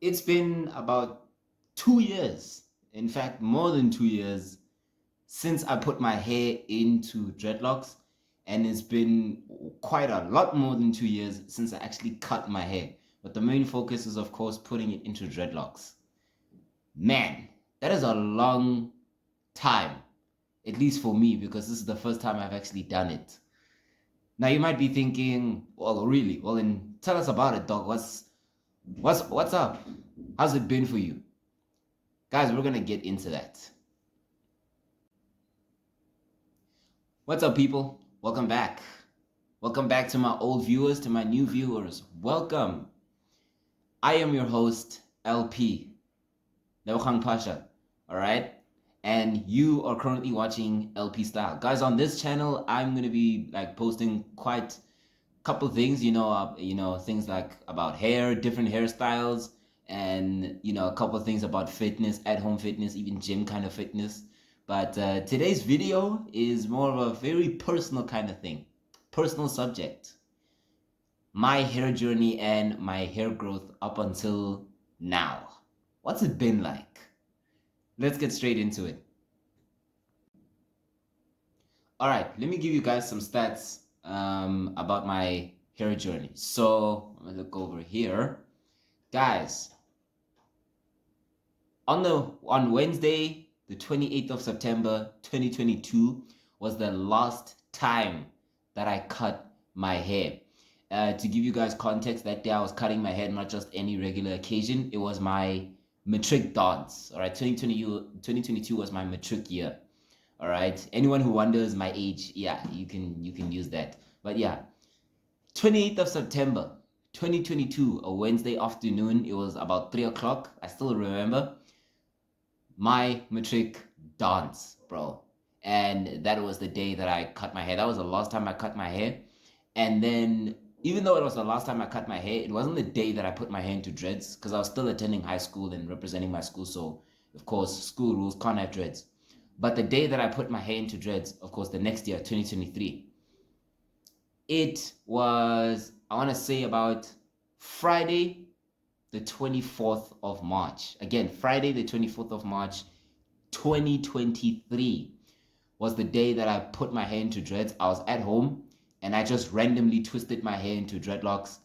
It's been about 2 years, in fact, more than 2 years, since I put my hair into dreadlocks, and it's been quite a lot more than 2 years since I actually cut my hair. But the main focus is, of course, putting it into dreadlocks. Man, that is a long time, at least for me, because this is the first time I've actually done it. Now you might be thinking, well, really? Well, then tell us about it, dog. What's up? How's it been for you? Guys, we're gonna get into that. What's up, people? Welcome back. Welcome back to my old viewers, to my new viewers. Welcome. I am your host, LP, Lewkhang Pasha. Alright? And you are currently watching LP Style. Guys, on this channel, I'm gonna be posting quite a couple things, things like about hair, different hairstyles, and a couple of things about fitness, at-home fitness, even gym kind of fitness. But today's video is more of a very personal kind of thing, personal subject. My hair journey and my hair growth up until now. What's it been like? Let's get straight into it. All right, let me give you guys some stats about my hair journey. So I'm gonna look over here, guys. On Wednesday, the 28th of September 2022 was the last time that I cut my hair. To give you guys context, that day I was cutting my hair, not just any regular occasion. It was my matric dance. All right, 2022 was my matric year. All right, anyone who wonders my age, yeah, you can use that. But yeah, 28th of September 2022, a Wednesday afternoon. It was about 3 o'clock. I still remember my matric dance, bro. And that was the day that I cut my hair. That was the last time I cut my hair. And then, even though it was the last time I cut my hair, it wasn't the day that I put my hair into dreads, because I was still attending high school and representing my school. So, of course, school rules, can't have dreads. But the day that I put my hair into dreads, of course, the next year, 2023, it was, I want to say, about Friday, the 24th of March. Again, Friday, the 24th of March, 2023 was the day that I put my hair into dreads. I was at home and I just randomly twisted my hair into dreadlocks,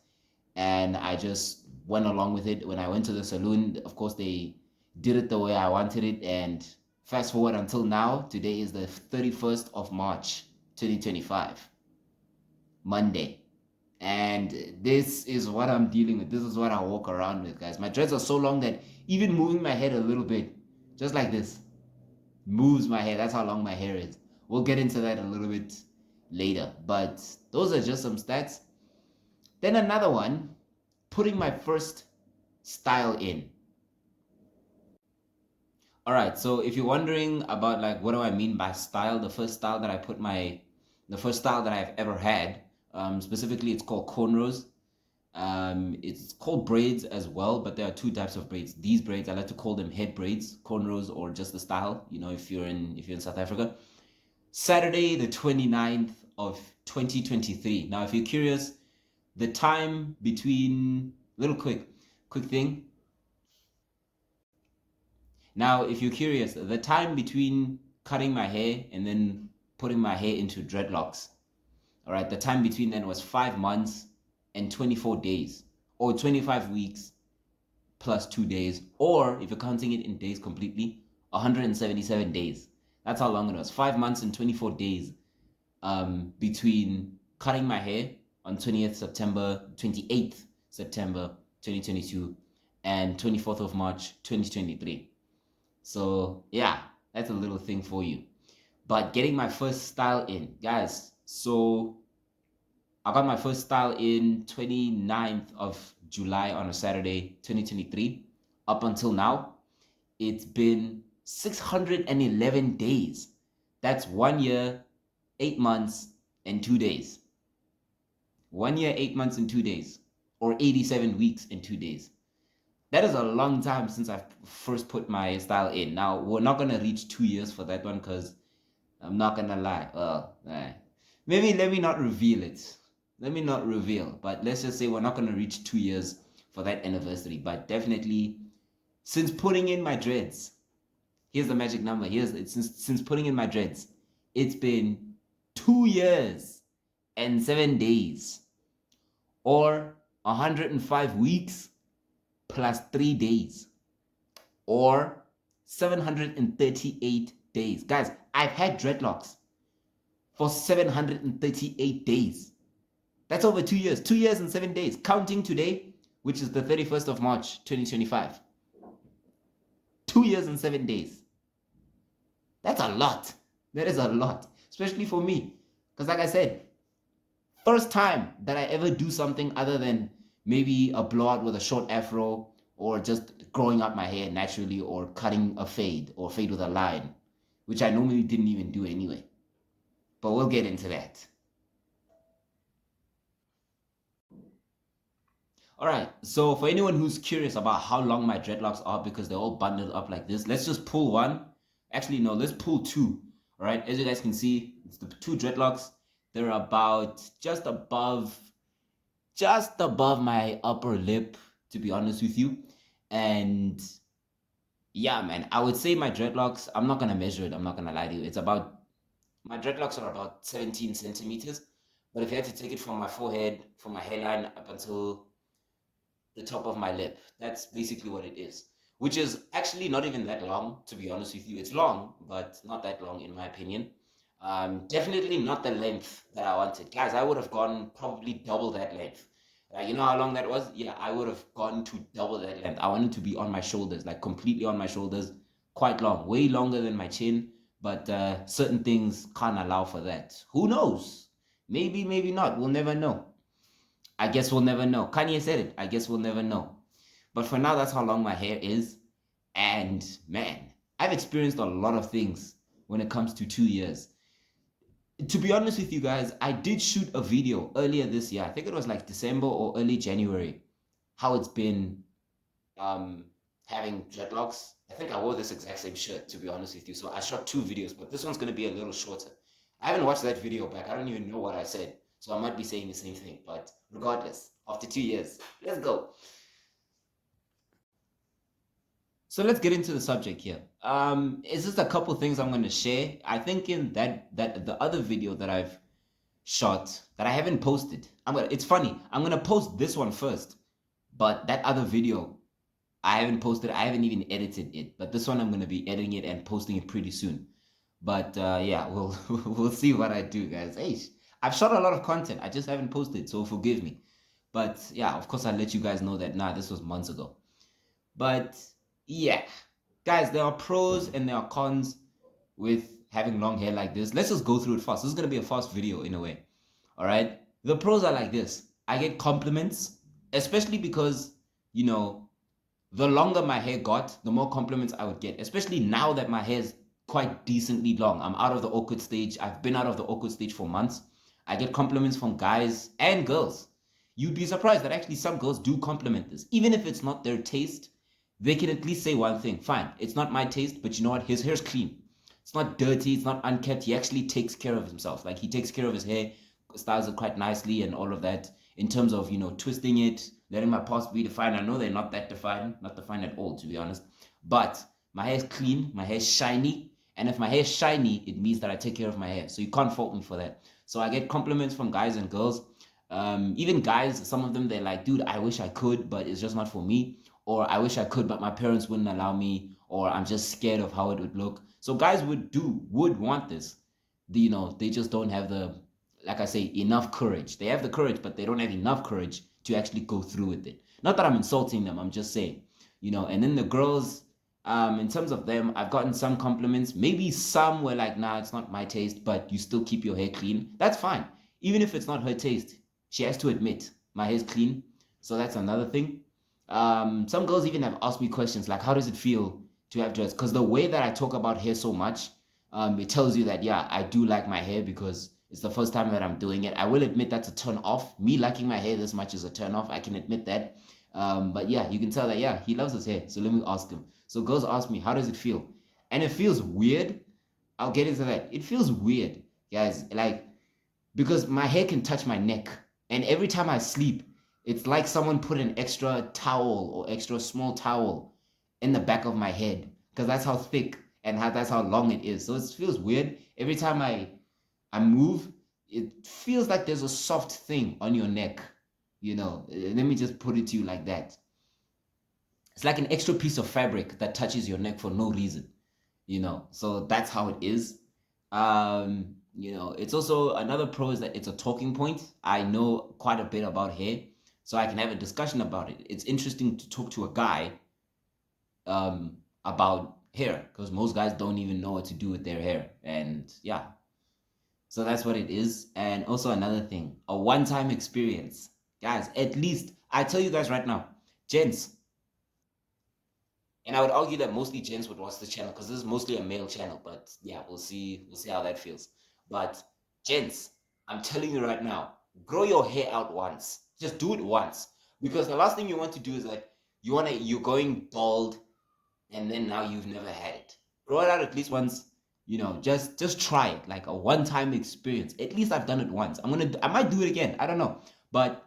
and I just went along with it. When I went to the salon, of course, they did it the way I wanted it. And fast forward until now, today is the 31st of March, 2025, Monday. And this is what I'm dealing with. This is what I walk around with, guys. My dreads are so long that even moving my head a little bit, just like this, moves my hair. That's how long my hair is. We'll get into that a little bit later. But those are just some stats. Then another one, putting my first style in. All right, so if you're wondering about what do I mean by style, the first style that I've ever had, specifically, it's called cornrows. It's called braids as well, but there are two types of braids. These braids, I like to call them head braids, cornrows, or just the style, if you're in South Africa. Saturday, the 29th of 2023. Now, if you're curious, the time between, quick thing. Now, if you're curious, the time between cutting my hair and then putting my hair into dreadlocks, all right, the time between then was 5 months and 24 days, or 25 weeks plus 2 days, or if you're counting it in days completely, 177 days. That's how long it was. 5 months and 24 days between cutting my hair on 28th September 2022 and 24th of March 2023. So yeah, that's a little thing for you. But getting my first style in, guys. So I got my first style in 29th of July on a Saturday, 2023. Up until now, it's been 611 days. That's 1 year, 8 months, and 2 days. 1 year, 8 months, and 2 days. Or 87 weeks and 2 days. That is a long time since I first put my style in. Now, we're not going to reach 2 years for that one, because I'm not going to lie. Maybe let me not reveal it. Let me not reveal, but let's just say we're not going to reach 2 years for that anniversary. But definitely, since putting in my dreads, here's the magic number. Since putting in my dreads, it's been 2 years and 7 days, or 105 weeks plus 3 days, or 738 days. Guys, I've had dreadlocks for 738 days. That's over 2 years. 2 years and 7 days. Counting today, which is the 31st of March, 2025. 2 years and 7 days. That's a lot. That is a lot. Especially for me. Because like I said, first time that I ever do something other than maybe a blowout with a short afro, or just growing out my hair naturally, or cutting a fade, or fade with a line, which I normally didn't even do anyway. But we'll get into that. All right, so for anyone who's curious about how long my dreadlocks are, because they're all bundled up like this, let's just pull one. Actually, no, let's pull two. All right, as you guys can see, it's the two dreadlocks. They're about just above my upper lip, to be honest with you. And yeah, man, I would say my dreadlocks, I'm not gonna measure it, I'm not gonna lie to you. My dreadlocks are about 17 centimeters. But if you had to take it from my forehead, from my hairline up until the top of my lip, that's basically what it is. Which is actually not even that long, to be honest with you. It's long, but not that long in my opinion. Definitely not the length that I wanted. Guys, I would have gone probably double that length. You know how long that was? Yeah, I would have gone to double that length. I wanted to be on my shoulders, like completely on my shoulders, quite long, way longer than my chin. But certain things can't allow for that. Who knows? Maybe, maybe not. We'll never know. I guess we'll never know. Kanye said it. I guess we'll never know. But for now, that's how long my hair is. And man, I've experienced a lot of things when it comes to 2 years. To be honest with you guys, I did shoot a video earlier this year. I think it was like December or early January. How it's been um, having dreadlocks. I think I wore this exact same shirt, to be honest with you. So I shot two videos, but this one's going to be a little shorter. I haven't watched that video back. I don't even know what I said. So I might be saying the same thing. But regardless, after 2 years, let's go. So let's get into the subject here. It's just a couple things I'm going to share. I think in that the other video that I've shot that I haven't posted. It's funny. I'm gonna post this one first, but that other video I haven't posted. I haven't even edited it. But this one I'm gonna be editing it and posting it pretty soon. But yeah, we'll see what I do, guys. Hey, I've shot a lot of content. I just haven't posted, so forgive me. But yeah, of course I'll let you guys know that this was months ago. But yeah, guys, there are pros and there are cons with having long hair like this. Let's just go through it fast. This is gonna be a fast video in a way. All right. The pros are like this. I get compliments, especially because, you know, the longer my hair got, the more compliments I would get, especially now that my hair is quite decently long. I'm out of the awkward stage. I've been out of the awkward stage for months. I get compliments from guys and girls. You'd be surprised that actually some girls do compliment this. Even if it's not their taste, they can at least say one thing. Fine, it's not my taste, but you know what? His hair's clean. It's not dirty. It's not unkept. He actually takes care of himself. Like, he takes care of his hair, styles it quite nicely and all of that, in terms of, you know, twisting it, letting my parts be defined. I know they're not that defined, not defined at all, to be honest. But my hair is clean, my hair is shiny. And if my hair is shiny, it means that I take care of my hair. So you can't fault me for that. So I get compliments from guys and girls. Even guys, some of them, they're like, dude, I wish I could, but it's just not for me. Or I wish I could, but my parents wouldn't allow me. Or I'm just scared of how it would look. So guys would want this. You know, they just don't have the, like I say, enough courage. They have the courage, but they don't have enough courage to actually go through with it. Not that I'm insulting them, I'm just saying, you know. And then the girls, in terms of them, I've gotten some compliments. Maybe some were like, nah, it's not my taste, but you still keep your hair clean. That's fine. Even if it's not her taste, she has to admit my hair's clean. So that's another thing. Some girls even have asked me questions like, how does it feel to have dreads? Because the way that I talk about hair so much, it tells you that, yeah, I do like my hair because it's the first time that I'm doing it. I will admit that's a turn off. Me liking my hair this much is a turn off. I can admit that. But yeah, you can tell that, yeah, he loves his hair. So let me ask him. So girls ask me, how does it feel? And it feels weird. I'll get into that. It feels weird, guys. Like, because my hair can touch my neck. And every time I sleep, It's like someone put an extra towel or extra small towel in the back of my head because that's how thick and that's how long it is. So it feels weird. Every time I move, it feels like there's a soft thing on your neck. Let me just put it to you like that. It's like an extra piece of fabric that touches your neck for no reason. So that's how it is. It's also another pro is that it's a talking point. I know quite a bit about hair, so I can have a discussion about it. It's interesting to talk to a guy about hair because most guys don't even know what to do with their hair. And yeah, so that's what it is. And also another thing, a one-time experience. Guys, at least I tell you guys right now, gents, and I would argue that mostly gents would watch this channel because this is mostly a male channel. But yeah, we'll see how that feels. But gents, I'm telling you right now, grow your hair out once. Just do it once. Because the last thing you want to do is like you're going bald and then now you've never had it. Grow it out at least once, just try it. Like a one-time experience. At least I've done it once. I might do it again. I don't know. But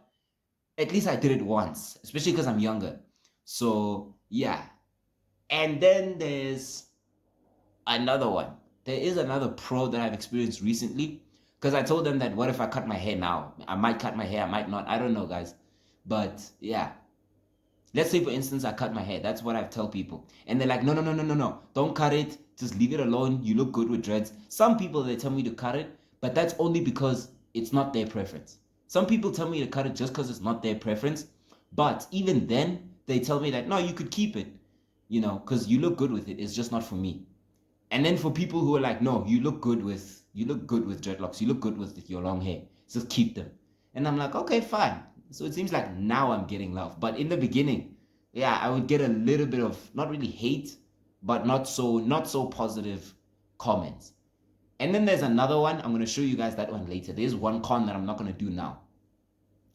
at least I did it once, especially because I'm younger. So yeah, and then there's another one. There is another pro that I've experienced recently. Because I told them that what if I cut my hair now? I might cut my hair, I might not. I don't know, guys. But yeah. Let's say, for instance, I cut my hair. That's what I tell people. And they're like, no, no, no, no, no, no. Don't cut it. Just leave it alone. You look good with dreads. Some people, they tell me to cut it. But that's only because it's not their preference. Some people tell me to cut it just because it's not their preference. But even then, they tell me that, no, you could keep it. Because you look good with it. It's just not for me. And then for people who are like, no, you look good with dreadlocks. You look good with your long hair. Just keep them. And I'm like, okay, fine. So it seems like now I'm getting love. But in the beginning, yeah, I would get a little bit of not really hate, but not so positive comments. And then there's another one. I'm gonna show you guys that one later. There's one con that I'm not gonna do now.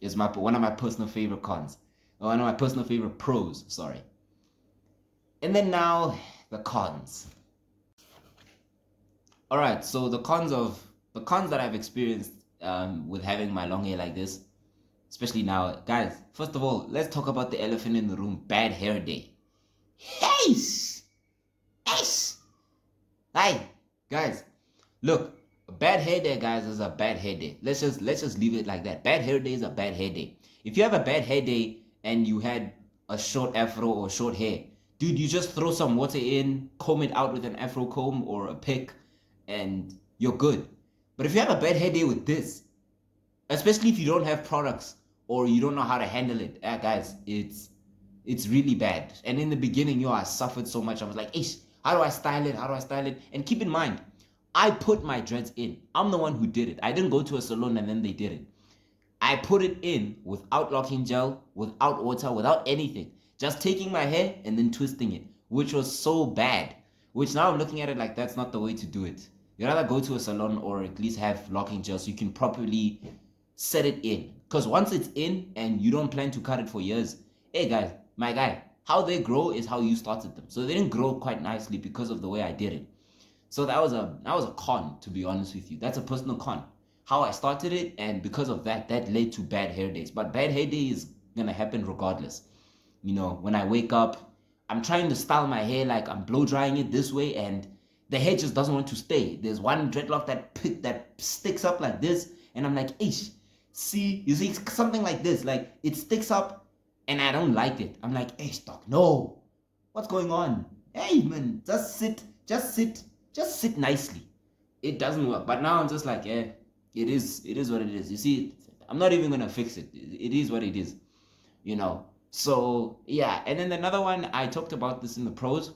It's one of my personal favorite cons. One of my personal favorite pros, sorry. And then now the cons. All right, so the cons that I've experienced with having my long hair like this, especially now, guys. First of all, let's talk about the elephant in the room: bad hair day. Hey, hey, hi, guys. Look, a bad hair day, guys, is a bad hair day. Let's just leave it like that. Bad hair day is a bad hair day. If you have a bad hair day and you had a short afro or short hair, dude, you just throw some water in, comb it out with an afro comb or a pick, and you're good. But if you have a bad hair day with this, especially if you don't have products or you don't know how to handle it, guys, it's really bad. And in the beginning, I suffered so much. I was like, Ish, how do I style it? How do I style it? And keep in mind, I put my dreads in. I'm the one who did it. I didn't go to a salon and then they did it. I put it in without locking gel, without water, without anything. Just taking my hair and then twisting it, which was so bad. Which now I'm looking at it like that's not the way to do it. You rather go to a salon or at least have locking gel so you can properly set it in. Because once it's in and you don't plan to cut it for years, hey guys, my guy, how they grow is how you started them. So they didn't grow quite nicely because of the way I did it. So that was a con, to be honest with you. That's a personal con. How I started it, and because of that, that led to bad hair days. But bad hair day is gonna happen regardless. When I wake up, I'm trying to style my hair like I'm blow drying it this way, and the hair just doesn't want to stay. There's one dreadlock that sticks up like this, and I'm like, ish, see, you see, it's something like this, like it sticks up, and I don't like it. I'm like, ish, doc, no, what's going on? Hey, man, just sit nicely. It doesn't work. But now I'm just like, it is what it is. You see, I'm not even gonna fix it. It is what it is. So yeah, and then another one, I talked about this in the pros.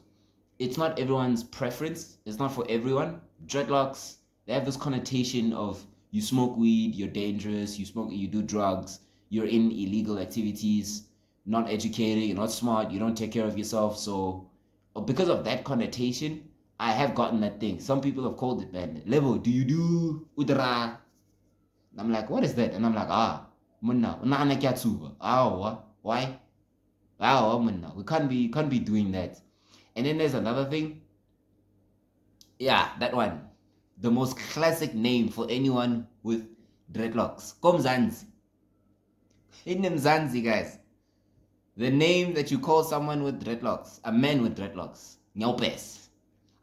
It's not everyone's preference. It's not for everyone. Dreadlocks, they have this connotation of you smoke weed, you're dangerous, you do drugs, you're in illegal activities, not educated, you're not smart, you don't take care of yourself. So because of that connotation, I have gotten that thing. Some people have called it, man, Levo, do you do udara? And I'm like, what is that? And I'm like, munna, una kyatsuba. Why? Munna, we can't be doing that. And then there's another thing. Yeah, that one. The most classic name for anyone with dreadlocks. Komzanzi. In Mzansi, guys, the name that you call someone with dreadlocks, a man with dreadlocks, Nyopes.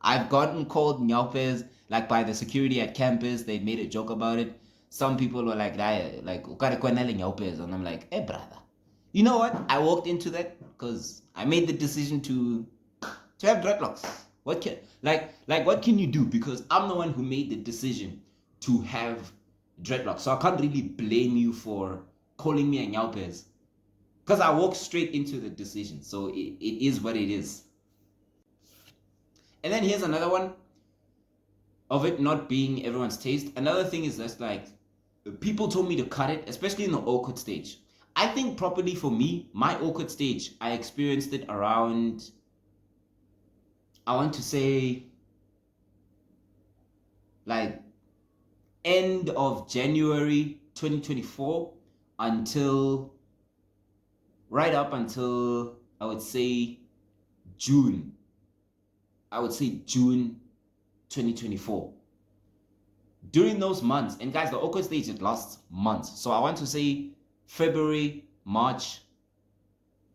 I've gotten called Nyopes, like by the security at campus. They made a joke about it. Some people were like, Nyopes. And I'm like, hey, brother. You know what? I walked into that because I made the decision to have dreadlocks. What can you do? Because I'm the one who made the decision to have dreadlocks. So I can't really blame you for calling me a Nyopes. Because I walked straight into the decision. So it is what it is. And then here's another one of it not being everyone's taste. Another thing is that's like people told me to cut it, especially in the awkward stage. I think properly for me, my awkward stage, I experienced it around, I want to say, like end of January 2024 until right up until I would say June. I would say June 2024. During those months, and guys, the awkward stage, it lasts months. So I want to say February, March.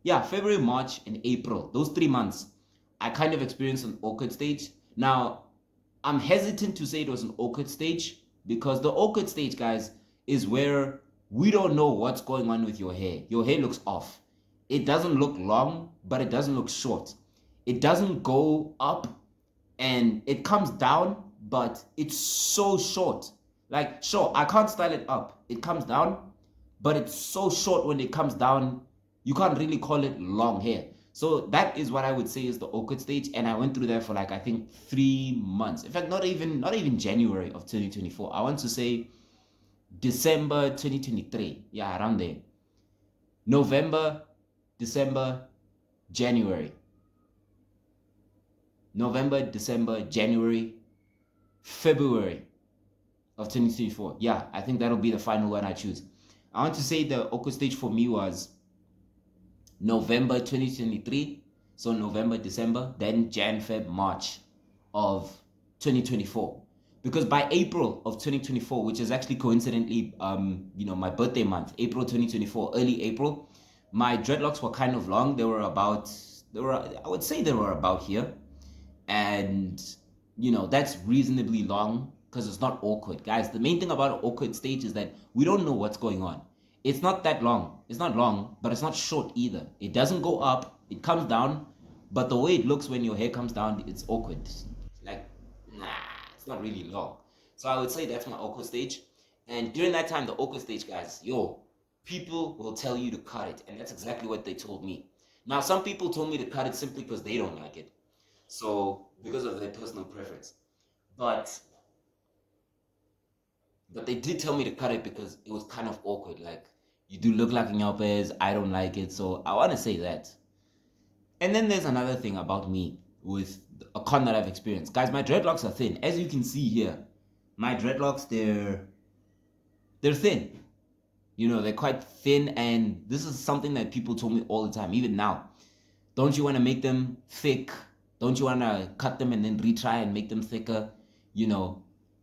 Yeah, February, March, and April. Those 3 months, I kind of experienced an awkward stage. Now, I'm hesitant to say it was an awkward stage because the awkward stage, guys, is where we don't know what's going on with your hair. Your hair looks off. It doesn't look long, but it doesn't look short. It doesn't go up and it comes down, but it's so short. Like, sure, I can't style it up. It comes down, but it's so short when it comes down, you can't really call it long hair. So that is what I would say is the awkward stage, and I went through that for like I think 3 months. In fact, not even January of 2024. I want to say December 2023. Yeah, around there. November, December, January. November, December, January, February of 2024. Yeah, I think that'll be the final one I choose. I want to say the awkward stage for me was November 2023. So November, December, then Jan, Feb, March of 2024. Because by April of 2024, which is actually coincidentally, my birthday month, April 2024, early April, my dreadlocks were kind of long. I would say they were about here. And, that's reasonably long because it's not awkward. Guys, the main thing about an awkward stage is that we don't know what's going on. It's not that long. It's not long, but it's not short either. It doesn't go up. It comes down. But the way it looks when your hair comes down, it's awkward. Like, nah, it's not really long. So I would say that's my awkward stage. And during that time, the awkward stage, guys, people will tell you to cut it. And that's exactly what they told me. Now, some people told me to cut it simply because they don't like it. So, because of their personal preference. But they did tell me to cut it because it was kind of awkward. Like, you do look like Nyopes, I don't like it. So, I want to say that. And then there's another thing about me with a con that I've experienced. Guys, my dreadlocks are thin. As you can see here, my dreadlocks, they're thin. They're quite thin, and this is something that people told me all the time, even now. Don't you want to make them thick? Don't you want to cut them and then retry and make them thicker?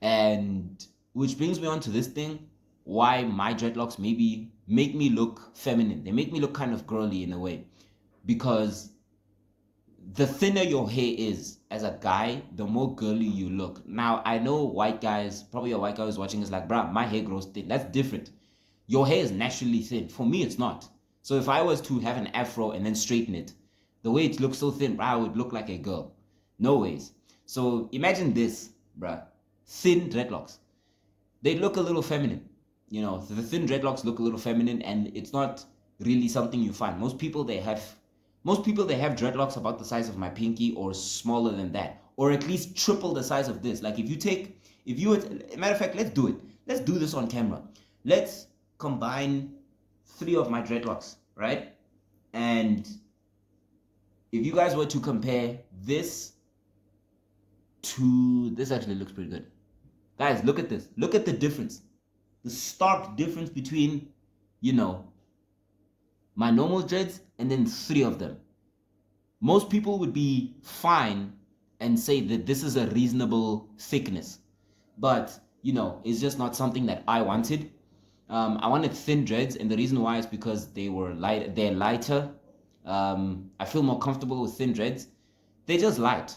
And which brings me on to this thing, why my dreadlocks maybe make me look feminine. They make me look kind of girly in a way. Because the thinner your hair is as a guy, the more girly you look. Now, I know white guys, probably a white guy who's watching is like, bruh, my hair grows thin. That's different. Your hair is naturally thin. For me, it's not. So if I was to have an afro and then straighten it, the way it looks so thin, bruh, I would look like a girl. No ways. So imagine this, bruh. Thin dreadlocks. They look a little feminine. The thin dreadlocks look a little feminine, and it's not really something you find. Most people they have dreadlocks about the size of my pinky or smaller than that, or at least triple the size of this. Like matter of fact, let's do it. Let's do this on camera. Let's combine 3 of my dreadlocks, right? And if you guys were to compare this to this, actually looks pretty good. Guys, look at this. Look at the difference. The stark difference between, my normal dreads and then 3 of them. Most people would be fine and say that this is a reasonable thickness. But, it's just not something that I wanted. I wanted thin dreads, and the reason why is because they're lighter. I feel more comfortable with thin dreads. They're just light.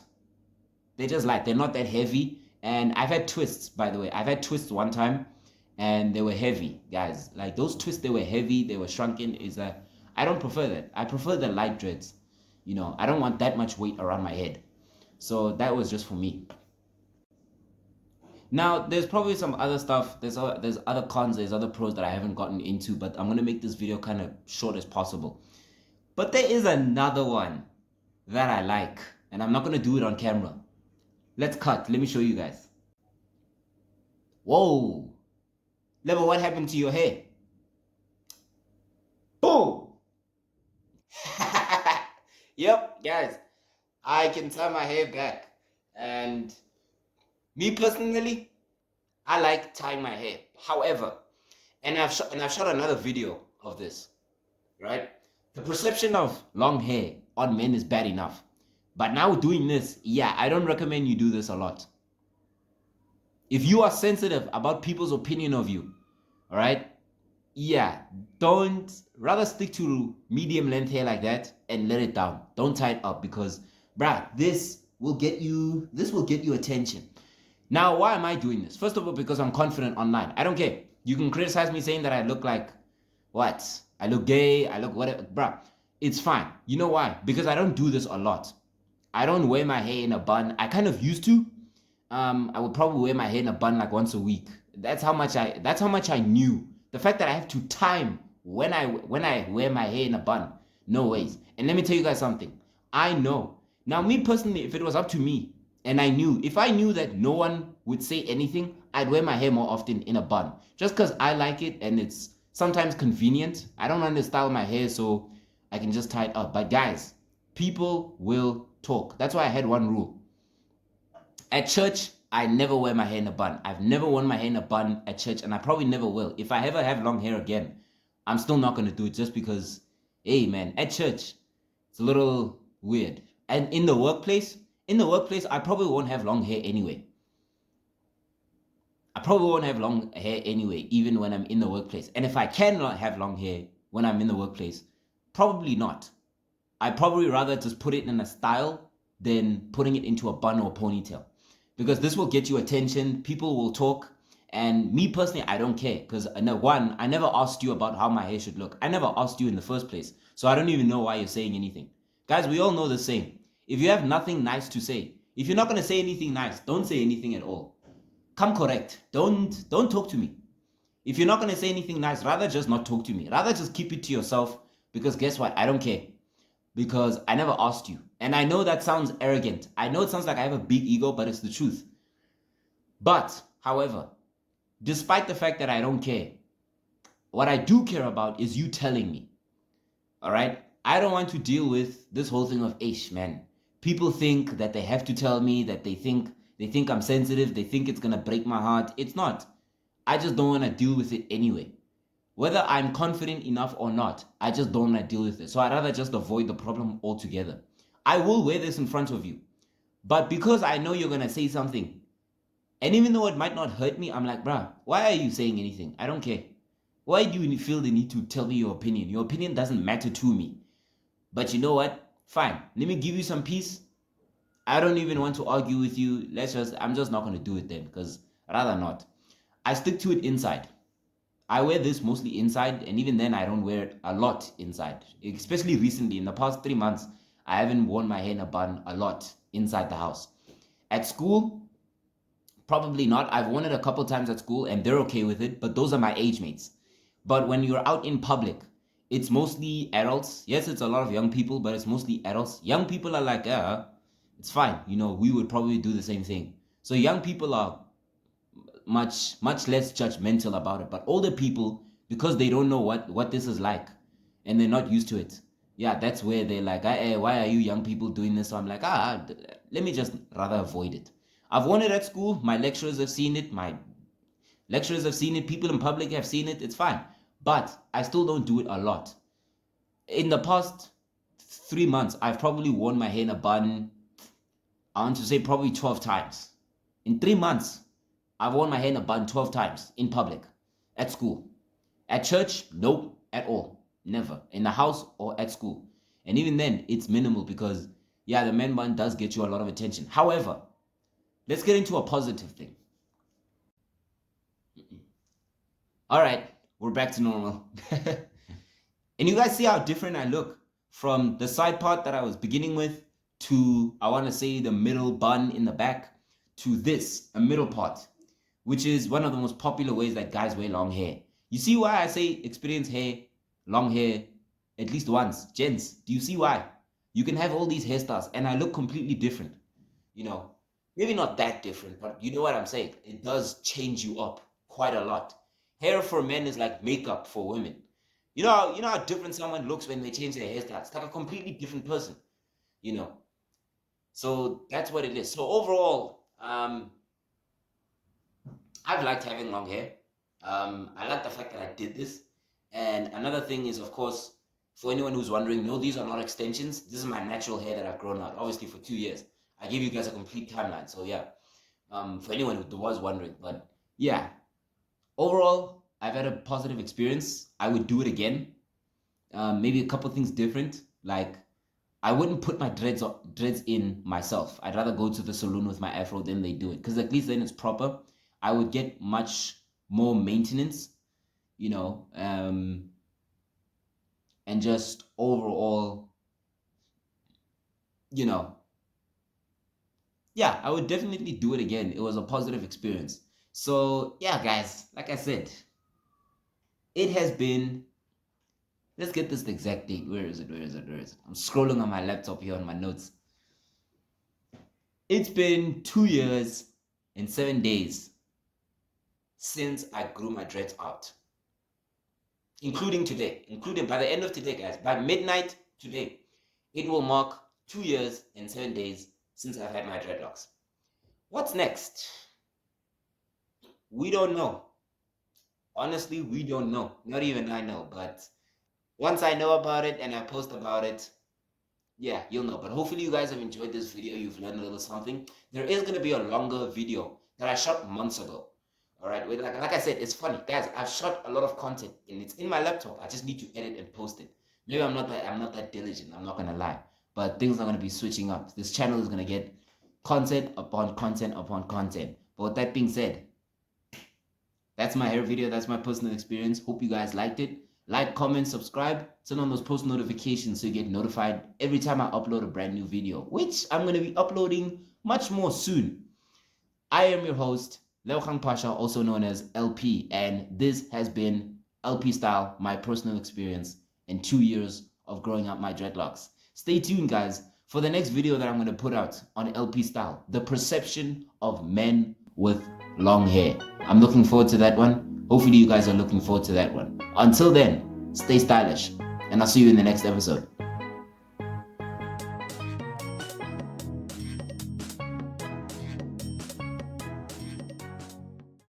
They're just light. They're not that heavy. And I've had twists, by the way. I've had twists one time, and they were heavy, guys. Like those twists, they were heavy. They were shrunken. I don't prefer that. I prefer the light dreads. I don't want that much weight around my head. So that was just for me. Now, there's probably some other stuff. There's other cons, there's other pros that I haven't gotten into, but I'm gonna make this video kind of short as possible. But there is another one that I like, and I'm not gonna do it on camera. Let's cut. Let me show you guys. Whoa, Lebo, what happened to your hair? Boom. Yep, guys, I can tie my hair back, and me personally, I like tying my hair. However, and I've shot another video of this, right? The perception of long hair on men is bad enough, but now doing this, yeah, I don't recommend you do this a lot. If you are sensitive about people's opinion of you, all right, yeah, don't rather stick to medium length hair like that and let it down. Don't tie it up because, bruh, this will get you attention. Now, why am I doing this? First of all, because I'm confident online. I don't care. You can criticize me saying that I look like what? I look gay, I look whatever. Bruh, it's fine. You know why? Because I don't do this a lot. I don't wear my hair in a bun. I kind of used to. I would probably wear my hair in a bun like once a week. That's how much I knew. The fact that I have to time when I wear my hair in a bun. No ways. And let me tell you guys something. I know. Now, me personally, if it was up to me, and if I knew that no one would say anything, I'd wear my hair more often in a bun. Just because I like it and it's sometimes convenient. I don't want to style my hair so I can just tie it up. But guys, people will talk. That's why I had one rule. At church, I never wear my hair in a bun. I've never worn my hair in a bun at church, and I probably never will. If I ever have long hair again, I'm still not going to do it just because, hey man, at church, it's a little weird. And in the workplace, I probably won't have long hair anyway. Even when I'm in the workplace. And if I cannot have long hair when I'm in the workplace, probably not. I'd probably rather just put it in a style than putting it into a bun or a ponytail. Because this will get you attention, people will talk, and me personally, I don't care. Because one, I never asked you about how my hair should look. I never asked you in the first place. So I don't even know why you're saying anything. Guys, we all know the same. If you have nothing nice to say, if you're not going to say anything nice, don't say anything at all. Come correct. Don't talk to me. If you're not going to say anything nice, rather just not talk to me. Rather just keep it to yourself, because guess what? I don't care. Because I never asked you. And I know that sounds arrogant. I know it sounds like I have a big ego, but it's the truth. But, however, despite the fact that I don't care, what I do care about is you telling me. All right? I don't want to deal with this whole thing of, man. People think that they have to tell me, that they think I'm sensitive, they think it's going to break my heart. It's not. I just don't want to deal with it anyway. Whether I'm confident enough or not, I just don't want to deal with it. So I'd rather just avoid the problem altogether. I will wear this in front of you. But because I know you're going to say something, and even though it might not hurt me, I'm like, bruh, why are you saying anything? I don't care. Why do you feel the need to tell me your opinion? Your opinion doesn't matter to me. But you know what? Fine. Let me give you some peace. I don't even want to argue with you. I'm just not going to do it then, because I'd rather not. I stick to it inside. I wear this mostly inside, and even then I don't wear it a lot inside. Especially recently, in the past 3 months, I haven't worn my hair in a bun a lot inside the house. At school, probably not. I've worn it a couple times at school, and they're okay with it, but those are my age mates. But when you're out in public, it's mostly adults. Yes, it's a lot of young people, but it's mostly adults. Young people are like, it's fine. We would probably do the same thing. So young people are much less judgmental about it. But older people, because they don't know what this is like, and they're not used to it, yeah, that's where they're like, why are you young people doing this? So I'm like, let me just rather avoid it. I've worn it at school. My lecturers have seen it. People in public have seen it. It's fine. But I still don't do it a lot. In the past 3 months, I've probably worn my hair in a bun, I want to say probably 12 times. In 3 months, I've worn my hair in a bun 12 times in public, at school. At church, nope, at all. Never. In the house or at school. And even then, it's minimal because, yeah, the man bun does get you a lot of attention. However, let's get into a positive thing. All right, we're back to normal. And you guys see how different I look from the side part that I was beginning with to, I want to say, the middle bun in the back to this, a middle part, which is one of the most popular ways that guys wear long hair. You see why I say experience hair, long hair, at least once. Gents, do you see why? You can have all these hairstyles and I look completely different. You know, maybe not that different, but you know what I'm saying? It does change you up quite a lot. Hair for men is like makeup for women. You know how different someone looks when they change their hairstyle. It's like a completely different person, you know. So that's what it is. So overall, I've liked having long hair. I like the fact that I did this. And another thing is, of course, for anyone who's wondering, no, these are not extensions. This is my natural hair that I've grown out, obviously for 2 years. I gave you guys a complete timeline. So yeah, for anyone who was wondering, but yeah, overall, I've had a positive experience. I would do it again. Maybe a couple things different. Like I wouldn't put my dreads in myself. I'd rather go to the salon with my afro than they do it, because at least then it's proper. I would get much more maintenance, you know, and just overall, you know, yeah, I would definitely do it again. It was a positive experience. So yeah, guys, like I said, it has been, let's get this the exact date. Where is it? I'm scrolling on my laptop here on my notes. It's been 2 years and 7 days since I grew my dreads out. Including today. Including by the end of today, guys. By midnight today, it will mark 2 years and 7 days since I've had my dreadlocks. What's next? We don't know. Honestly, we don't know. Not even I know. But once I know about it and I post about it, yeah, you'll know. But hopefully you guys have enjoyed this video. You've learned a little something. There is going to be a longer video that I shot months ago. All right. Like I said, it's funny. Guys, I've shot a lot of content and it's in my laptop. I just need to edit and post it. Maybe I'm not that diligent. I'm not going to lie. But things are going to be switching up. This channel is going to get content upon content upon content. But with that being said, that's my hair video. That's my personal experience. Hope you guys liked it. Like, comment, subscribe, turn on those post notifications so you get notified every time I upload a brand new video, which I'm going to be uploading much more soon. I am your host, Leogang Pasha, also known as LP, and this has been LP Style, my personal experience and 2 years of growing out my dreadlocks. Stay tuned, guys, for the next video that I'm going to put out on LP Style, the perception of men with long hair. I'm looking forward to that one. Hopefully you guys are looking forward to that one. Until then, stay stylish, and I'll see you in the next episode.